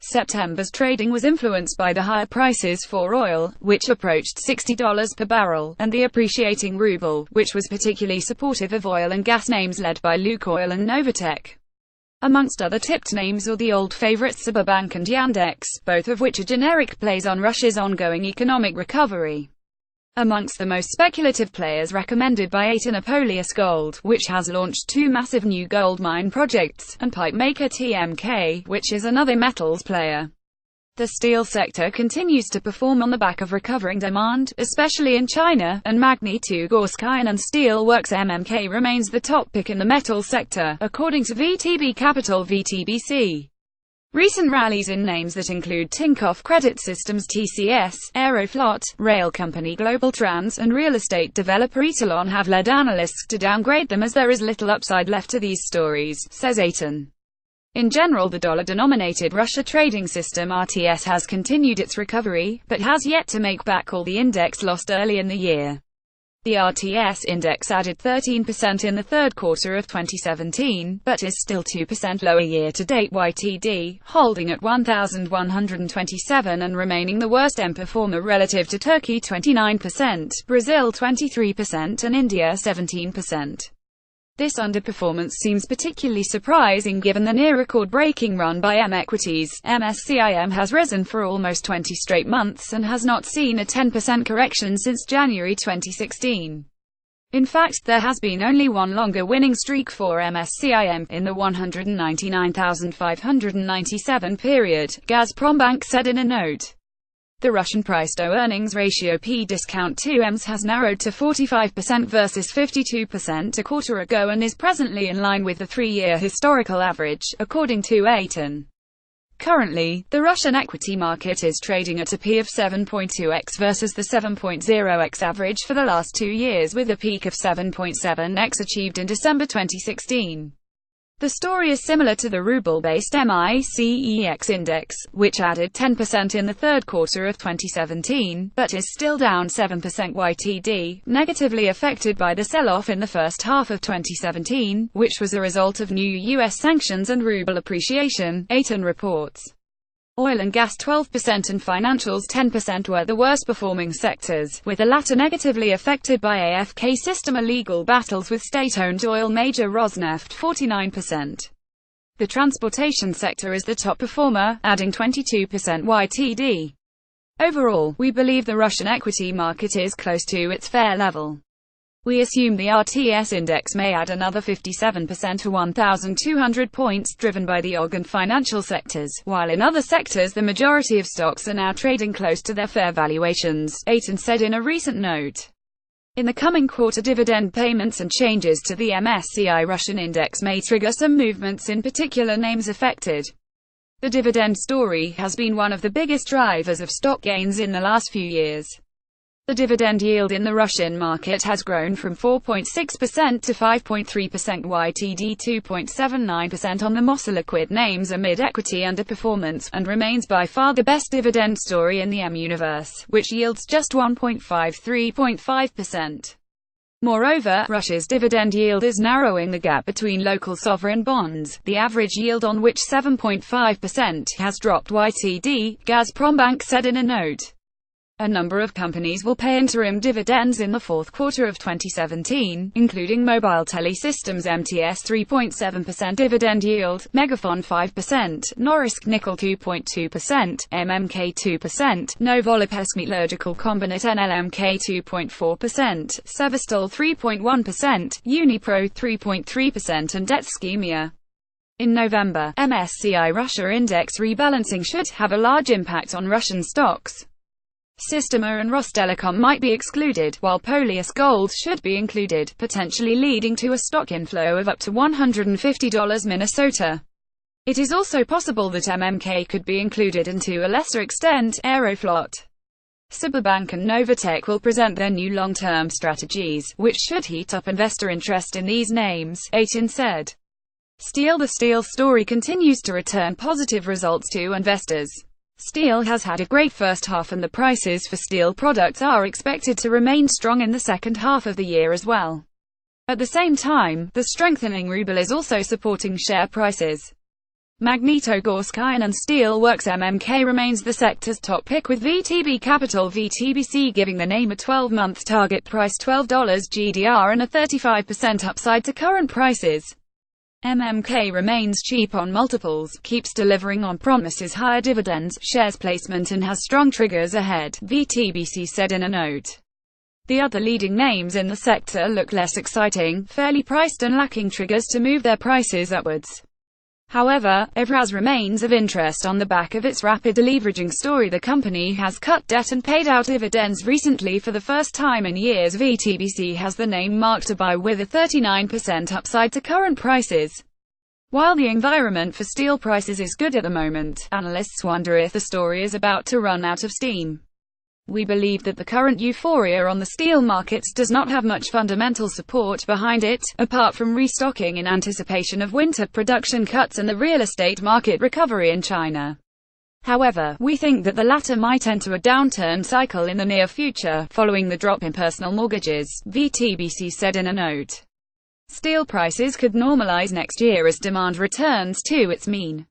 September's trading was influenced by the higher prices for oil, which approached $60 per barrel, and the appreciating ruble, which was particularly supportive of oil and gas names led by Lukoil and Novatek. Amongst other tipped names are the old favorites Sberbank and Yandex, both of which are generic plays on Russia's ongoing economic recovery. Amongst the most speculative players recommended by Aton are Polius Gold, which has launched 2 massive new gold mine projects, and pipe maker TMK, which is another metals player. The steel sector continues to perform on the back of recovering demand, especially in China, and Magnitogorsk and Steel Works MMK remains the top pick in the metals sector, according to VTB Capital VTBC. Recent rallies in names that include Tinkoff Credit Systems TCS, Aeroflot, rail company Globaltrans, and real estate developer Etalon have led analysts to downgrade them as there is little upside left to these stories, says Aton. In general, the dollar-denominated Russia trading system RTS has continued its recovery, but has yet to make back all the index lost early in the year. The RTS index added 13% in the third quarter of 2017, but is still 2% lower year-to-date YTD, holding at 1,127 and remaining the worst EM performer relative to Turkey 29%, Brazil 23% and India 17%. This underperformance seems particularly surprising given the near-record-breaking run by EM equities. MSCIM has risen for almost 20 straight months and has not seen a 10% correction since January 2016. In fact, there has been only one longer winning streak for MSCIM, in the 199,597 period, Gazprombank said in a note. The Russian price-to-earnings ratio P-discount 2EMS has narrowed to 45% versus 52% a quarter ago and is presently in line with the 3-year historical average, according to Aton. Currently, the Russian equity market is trading at a P of 7.2x versus the 7.0x average for the last 2 years, with a peak of 7.7x achieved in December 2016. The story is similar to the ruble-based MICEX index, which added 10% in the third quarter of 2017, but is still down 7% YTD, negatively affected by the sell-off in the first half of 2017, which was a result of new U.S. sanctions and ruble appreciation, Aton reports. Oil and gas 12% and financials 10% were the worst-performing sectors, with the latter negatively affected by AFK system illegal battles with state-owned oil major Rosneft 49%. The transportation sector is the top performer, adding 22% YTD. Overall, we believe the Russian equity market is close to its fair level. We assume the RTS index may add another 57% to 1,200 points, driven by the OG and financial sectors, while in other sectors the majority of stocks are now trading close to their fair valuations, Aton said in a recent note. In the coming quarter, dividend payments and changes to the MSCI Russian index may trigger some movements in particular names affected. The dividend story has been one of the biggest drivers of stock gains in the last few years. The dividend yield in the Russian market has grown from 4.6% to 5.3% YTD 2.79% on the Mossa liquid names amid equity underperformance, and remains by far the best dividend story in the EM universe, which yields just 1.53.5%. Moreover, Russia's dividend yield is narrowing the gap between local sovereign bonds, the average yield on which 7.5% has dropped YTD, Gazprombank said in a note. A number of companies will pay interim dividends in the fourth quarter of 2017, including Mobile Telesystems MTS 3.7% dividend yield, Megafon 5%, Norilsk Nickel 2.2%, MMK 2%, Novolipesk Metallurgical Combinate NLMK 2.4%, Severstal 3.1%, Unipro 3.3% and Detskemia. In November, MSCI Russia Index rebalancing should have a large impact on Russian stocks. Systema and Rostelecom might be excluded, while Polius Gold should be included, potentially leading to a stock inflow of up to $150 Minnesota. It is also possible that MMK could be included and to a lesser extent, Aeroflot. Sberbank and Novatek will present their new long-term strategies, which should heat up investor interest in these names, Aton said. The steel story continues to return positive results to investors. Steel has had a great first half and the prices for steel products are expected to remain strong in the second half of the year as well. At the same time, the strengthening ruble is also supporting share prices. Magnitogorsk Iron and Steel Works MMK remains the sector's top pick, with VTB Capital VTBC giving the name a 12-month target price $12 GDR and a 35% upside to current prices. MMK remains cheap on multiples, keeps delivering on promises, higher dividends, shares placement and has strong triggers ahead, VTBC said in a note. The other leading names in the sector look less exciting, fairly priced and lacking triggers to move their prices upwards. However, Evraz remains of interest on the back of its rapid deleveraging story. The company has cut debt and paid out dividends recently for the first time in years. VTBC has the name marked to buy with a 39% upside to current prices. While the environment for steel prices is good at the moment, analysts wonder if the story is about to run out of steam. We believe that the current euphoria on the steel markets does not have much fundamental support behind it, apart from restocking in anticipation of winter production cuts and the real estate market recovery in China. However, we think that the latter might enter a downturn cycle in the near future, following the drop in personal mortgages, VTBC said in a note. Steel prices could normalize next year as demand returns to its mean.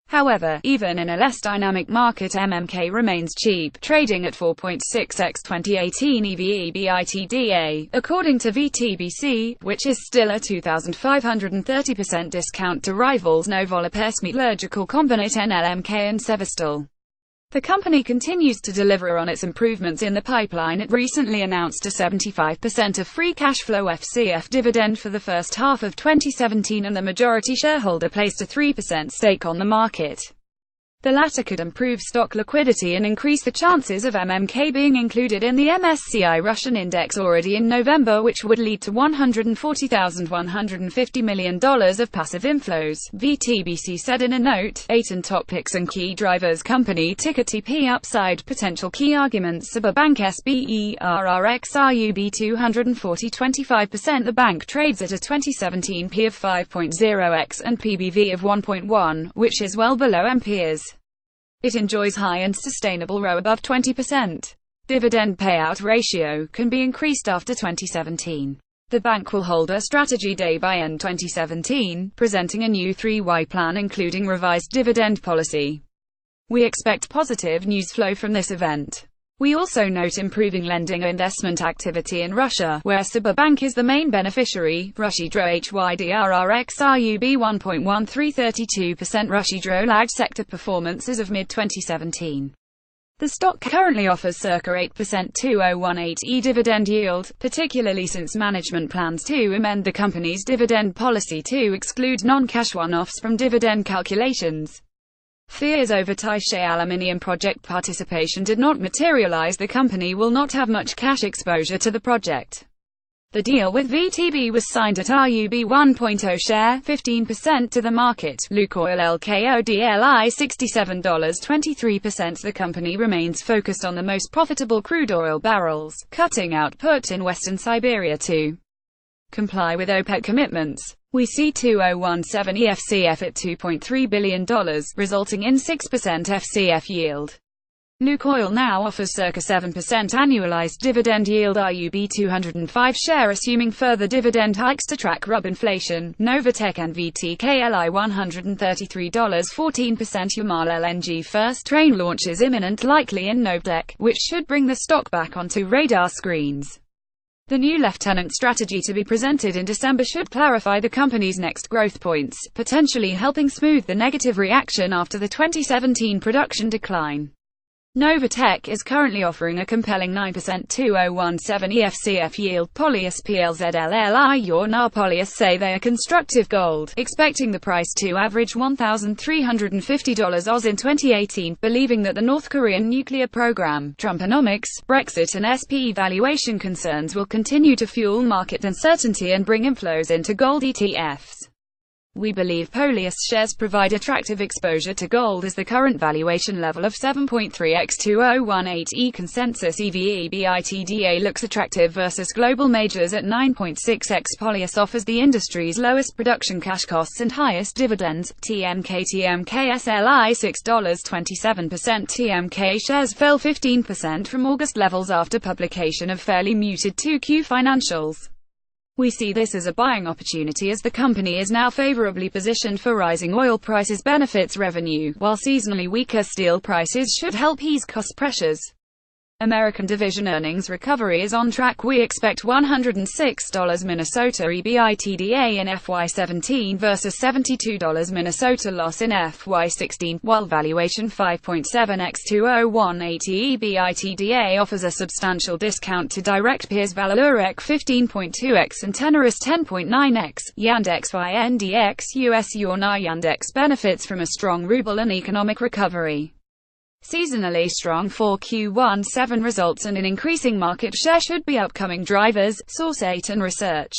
However, even in a less dynamic market, MMK remains cheap, trading at 4.6x 2018 EV/EBITDA, according to VTBC, which is still a 2,530% discount to rivals Novolepes Metallurgical Combinate NLMK and Severstal. The company continues to deliver on its improvements in the pipeline. It recently announced a 75% of free cash flow FCF dividend for the first half of 2017, and the majority shareholder placed a 3% stake on the market. The latter could improve stock liquidity and increase the chances of MMK being included in the MSCI Russian index already in November, which would lead to $140,150 million of passive inflows, VTBC said in a note. 8 and top picks and key drivers. Company ticker TP upside potential. Key arguments: SBER Bank SBERRX RUB 240 25%. The bank trades at a 2017 P of 5.0x and PBV of 1.1, which is well below peers. It enjoys high and sustainable ROE above 20%. Dividend payout ratio can be increased after 2017. The bank will hold a strategy day by end 2017, presenting a new 3Y plan including revised dividend policy. We expect positive news flow from this event. We also note improving lending and investment activity in Russia, where SBER Bank is the main beneficiary. Rushydro HYDRRX RUB 1.1332%. Rushydro lagged sector performance as of mid-2017. The stock currently offers circa 8% 2018 dividend yield, particularly since management plans to amend the company's dividend policy to exclude non-cash one-offs from dividend calculations. Fears over Taishe aluminium project participation did not materialize. The company will not have much cash exposure to the project. The deal with VTB was signed at RUB 1.0 share, 15% to the market. Lukoil LKODLI $67.23%. The company remains focused on the most profitable crude oil barrels, cutting output in Western Siberia to comply with OPEC commitments. We see 2017 EFCF at $2.3 billion, resulting in 6% FCF yield. Lukoil now offers circa 7% annualized dividend yield. RUB 205 share, assuming further dividend hikes to track RUB inflation. Novatek and VTKLI $133, 14%. Yamal LNG first train launch is imminent, likely in Novatek, which should bring the stock back onto radar screens. The new Lieutenant strategy to be presented in December should clarify the company's next growth points, potentially helping smooth the negative reaction after the 2017 production decline. Novatek is currently offering a compelling 9% 2017 EFCF yield. Polyus PLZLLI Yornar Polyus say they are constructive gold, expecting the price to average $1,350 Oz in 2018, believing that the North Korean nuclear program, Trumponomics, Brexit and SPE valuation concerns will continue to fuel market uncertainty and bring inflows into gold ETFs. We believe Polyus shares provide attractive exposure to gold as the current valuation level of 7.3x 2018 consensus EV/EBITDA looks attractive versus global majors at 9.6x. Polyus offers the industry's lowest production cash costs and highest dividends. TMK SLI $6.27%. TMK shares fell 15% from August levels after publication of fairly muted 2Q financials. We see this as a buying opportunity as the company is now favorably positioned for rising oil prices benefits revenue, while seasonally weaker steel prices should help ease cost pressures. American division earnings recovery is on track. We expect $106 Minnesota EBITDA in FY17 versus $72 Minnesota loss in FY16, while valuation 5.7x 2018 EBITDA offers a substantial discount to direct peers Vallourec 15.2x and Tenaris 10.9x. Yandex YNDX US Yorna Yandex benefits from a strong ruble and economic recovery. Seasonally strong 4Q17 results and an increasing market share should be upcoming drivers, Source 8 and Research.